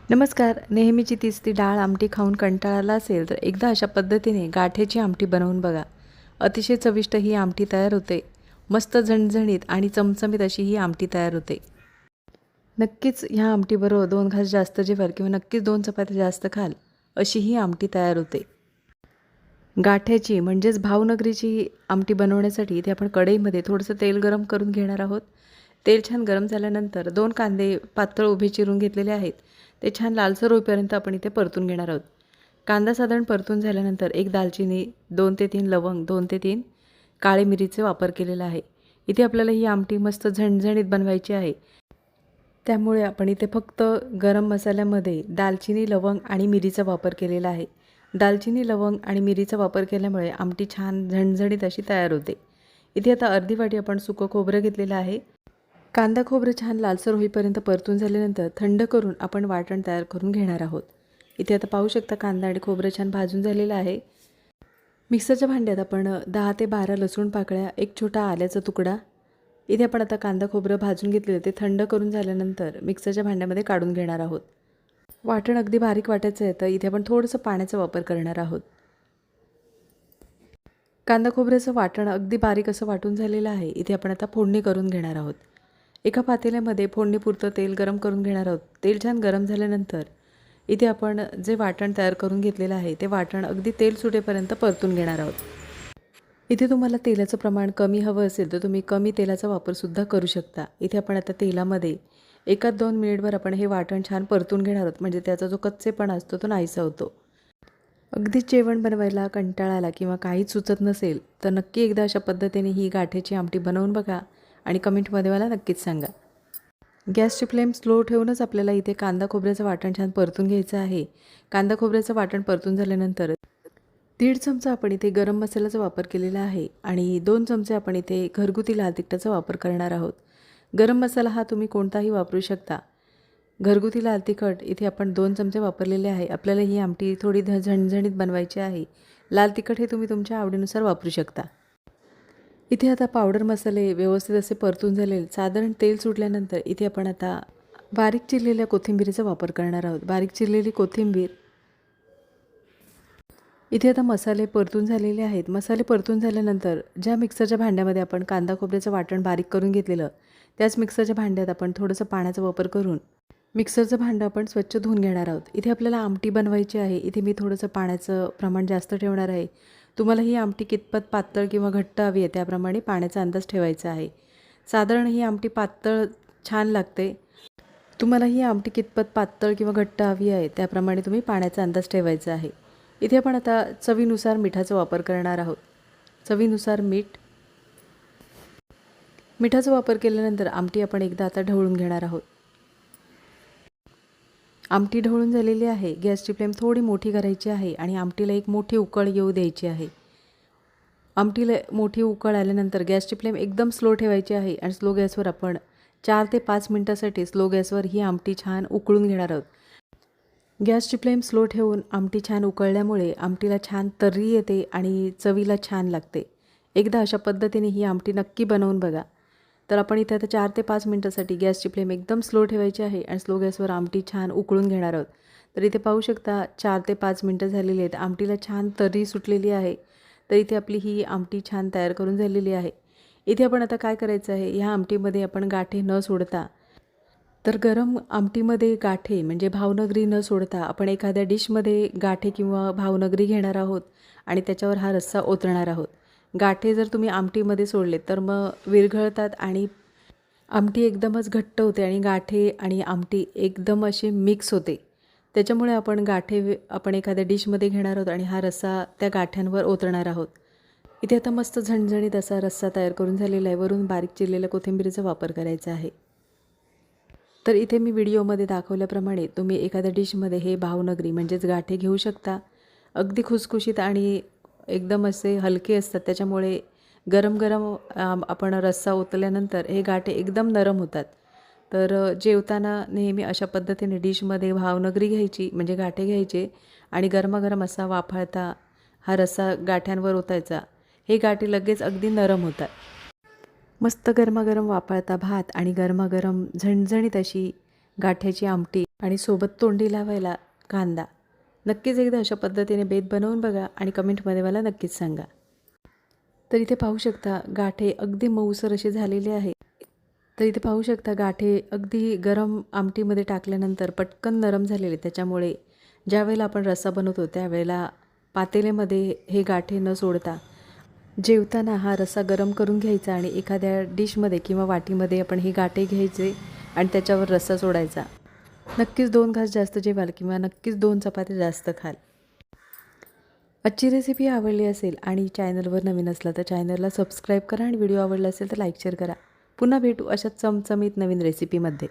नमस्कार. नेहमीची तीच ती डाळ आमटी खाऊन कंटाळा आला असेल तर एकदा अशा पद्धतीने गाठ्याची आमटी बनवून बघा. अतिशय चविष्ट ही आमटी तयार होते. मस्त झणझणीत आणि चमचमीत अशी ही आमटी तयार होते. नक्कीच ह्या आमटीबरोबर 2 घास जास्त जेवाल किंवा नक्कीच 2 चपात्या जास्त खाल अशी ही आमटी तयार होते. गाठ्याची म्हणजेच भावनगरीची आमटी बनवण्यासाठी इथे आपण कढईमध्ये थोडंसं तेल गरम करून घेणार आहोत. तेल छान गरम झाल्यानंतर 2 कांदे पातळ उभे चिरून घेतलेले आहेत. ते छान लालसर होईपर्यंत आपण इथे परतून घेणार आहोत. कांदा साधारण परतून झाल्यानंतर 1 दालचिनी, 2 ते 3 लवंग, 2 ते 3 काळे मिरीचे वापर केलेला आहे. इथे आपल्याला ही आमटी मस्त झणझणीत बनवायची आहे. त्यामुळे आपण इथे फक्त गरम मसाल्यामध्ये दालचिनी, लवंग आणि मिरीचा वापर केलेला आहे. दालचिनी, लवंग आणि मिरीचा वापर केल्यामुळे आमटी छान झणझणीत अशी तयार होते. इथे आता अर्धी वाटी आपण सुकं खोबरं घेतलेलं आहे. कांदा खोबरं छान लालसर होईपर्यंत परतून झाल्यानंतर थंड करून आपण वाटण तयार करून घेणार आहोत. इथे आता पाहू शकता कांदा आणि खोबरं छान भाजून झालेलं आहे. मिक्सरच्या भांड्यात आपण 10 ते 12 लसूण पाकळ्या, 1 छोटा आल्याचा तुकडा, इथे आपण आता कांदा खोबरं भाजून घेतलेलं ते थंड करून झाल्यानंतर मिक्सरच्या भांड्यामध्ये काढून घेणार आहोत. वाटण अगदी बारीक वाटायचं आहे तर इथे आपण थोडंसं पाण्याचा वापर करणार आहोत. कांदा खोबऱ्याचं वाटण अगदी बारीक असं वाटून झालेलं आहे. इथे आपण आता फोडणी करून घेणार आहोत. एका पातेल्यामध्ये फोडणीपुरतं तेल गरम करून घेणार आहोत. तेल छान गरम झाल्यानंतर इथे आपण जे वाटण तयार करून घेतलेलं आहे ते वाटण अगदी तेल सुटेपर्यंत परतून घेणार आहोत. इथे तुम्हाला तेलाचं प्रमाण कमी हवं असेल तर तुम्ही कमी तेलाचा वापरसुद्धा करू शकता. इथे आपण आता तेलामध्ये 1-2 मिनिटभर आपण हे वाटण छान परतून घेणार आहोत. म्हणजे त्याचा जो कच्चेपणा असतो तो नाहीसा होतो. अगदीच जेवण बनवायला कंटाळा आला किंवा काहीच सुचत नसेल तर नक्की एकदा अशा पद्धतीने ही गाठ्याची आमटी बनवून बघा आणि कमेंटमध्ये मला नक्कीच सांगा. गॅसची फ्लेम स्लो ठेवूनच आपल्याला इथे कांदा खोबऱ्याचं वाटण छान परतून घ्यायचं आहे. कांदा खोबऱ्याचं वाटण परतून झाल्यानंतर 1.5 चमचा आपण इथे गरम मसाल्याचा वापर केलेला आहे आणि 2 चमचे आपण इथे घरगुती लाल तिखटाचा वापर करणार आहोत. गरम मसाला हा तुम्ही कोणताही वापरू शकता. घरगुती लाल तिखट इथे आपण 2 चमचे वापरलेले आहे. आपल्याला ही आमटी थोडी झणझणीत बनवायची आहे. लाल तिखट हे तुम्ही तुमच्या आवडीनुसार वापरू शकता. इथे आता पावडर मसाले व्यवस्थित असे परतून झाले. साधारण तेल सुटल्यानंतर इथे आपण आता बारीक चिरलेल्या कोथिंबीरीचा वापर करणार आहोत. बारीक चिरलेली कोथिंबीर, इथे आता मसाले परतून झालेले आहेत. मसाले परतून झाल्यानंतर ज्या मिक्सरच्या भांड्यामध्ये आपण कांदा खोबऱ्याचं वाटण बारीक करून घेतलेलं त्याच मिक्सरच्या भांड्यात आपण थोडंसं पाण्याचा वापर करून मिक्सरचं भांडं आपण स्वच्छ धुवून घेणार आहोत. इथे आपल्याला आमटी बनवायची आहे. इथे मी थोडंसं पाण्याचं प्रमाण जास्त ठेवणार आहे. तुम्हाला ही आमटी कितपत पातळ किंवा घट्ट हवी आहे त्याप्रमाणे पाण्याचा अंदाज ठेवायचा आहे. साधारण ही आमटी पातळ छान लागते. तुम्हाला ही आमटी कितपत पातळ किंवा घट्ट हवी आहे त्याप्रमाणे तुम्ही पाण्याचा अंदाज ठेवायचा आहे. इथे आपण आता चवीनुसार मिठाचा वापर करणार आहोत. चवीनुसार मीठ. मिठाचा वापर केल्यानंतर आमटी आपण एकदा आता ढवळून घेणार आहोत. आमटी ढवळून झालेली आहे. गॅसची फ्लेम थोडी मोठी करायची आहे आणि आमटीला एक मोठी उकळ येऊ द्यायची आहे. आमटीला मोठी उकळ आल्यानंतर गॅसची फ्लेम एकदम स्लो ठेवायची आहे आणि स्लो गॅसवर आपण 4 ते 5 मिनिटासाठी स्लो गॅसवर ही आमटी छान उकळून घेणार आहोत. गॅसची फ्लेम स्लो ठेवून आमटी छान उकळल्यामुळे आमटीला छान तर्री येते आणि चवीला छान लागते. एकदा अशा पद्धतीने ही आमटी नक्की बनवून बघा. तर आपण इथे आता 4 ते 5 मिनिटासाठी गॅसची फ्लेम एकदम स्लो ठेवायची आहे आणि स्लो गॅसवर आमटी छान उकळून घेणार आहोत. तर इथे पाहू शकता 4 ते 5 मिनिटं झालेली आहेत. आमटीला छान तर्री सुटलेली आहे. तर इथे आपली ही आमटी छान तयार करून झालेली आहे. इथे आपण आता काय करायचं आहे, ह्या आमटीमध्ये आपण गाठे न सोडता तर गरम आमटीमध्ये गाठे म्हणजे भावनगरी न सोडता आपण एखाद्या डिशमध्ये गाठे किंवा भावनगरी घेणार आहोत आणि त्याच्यावर हा रस्सा ओतणार आहोत. गाठे जर तुम्ही आमटीमध्ये सोडले तर मग विरघळतात आणि आमटी एकदमच घट्ट होते आणि गाठे आणि आमटी एकदम अशी मिक्स होते. त्याच्यामुळे आपण गाठे आपण एखाद्या डिशमध्ये घेणार आहोत आणि हा रस्सा त्या गाठ्यांवर ओतणार आहोत. इथे आता मस्त झणझणीत असा रस्सा तयार करून झालेला आहे. वरून बारीक चिरलेल्या कोथिंबीरीचा वापर करायचा आहे. तर इथे मी व्हिडिओमध्ये दाखवल्याप्रमाणे तुम्ही एखाद्या डिशमध्ये हे भावनगरी म्हणजेच गाठे घेऊ शकता. अगदी खुसखुशीत आणि एकदम असे हलके असतात. त्याच्यामुळे गरम गरम आपण रस्सा ओतल्यानंतर हे गाठे एकदम नरम होतात. तर जेवताना नेहमी अशा पद्धतीने डिशमध्ये भावनगरी घ्यायची म्हणजे गाठे घ्यायचे आणि गरमागरम असा वाफाळता हा रस्सा गाठ्यांवर ओतायचा. हे गाठे लगेच अगदी नरम होतात. मस्त गरमागरम वाफाळता भात आणि गरमागरम झणझणीत अशी गाठ्याची आमटी आणि सोबत तोंडी लावायला कांदा. नक्कीच एकदा अशा पद्धतीने बेत बनवून बघा आणि कमेंटमध्ये मला नक्कीच सांगा. तर इथे पाहू शकता गाठे अगदी मऊसर असे झालेले आहे. तर इथे पाहू शकता गाठे अगदी गरम आमटीमध्ये टाकल्यानंतर पटकन नरम झालेले. त्याच्यामुळे ज्यावेळेला आपण रस्सा बनवतो त्यावेळेला पातेल्यामध्ये हे गाठे न सोडता जेवताना हा रस्सा गरम करून घ्यायचा आणि एखाद्या डिशमध्ये किंवा वाटीमध्ये आपण हे गाठे घ्यायचे आणि त्याच्यावर रस्सा सोडायचा. नक्कीच 2 घास जास्त जेवाल किंवा नक्कीच 2 चपात्या जास्त खाल. आजची रेसिपी आवडली असेल आणि चॅनलवर नवीन असला तर चॅनलला सबस्क्राईब करा आणि व्हिडिओ आवडला असेल तर लाईक शेअर करा. पुन्हा भेटू अशाच चमचमीत नवीन रेसिपीमध्ये.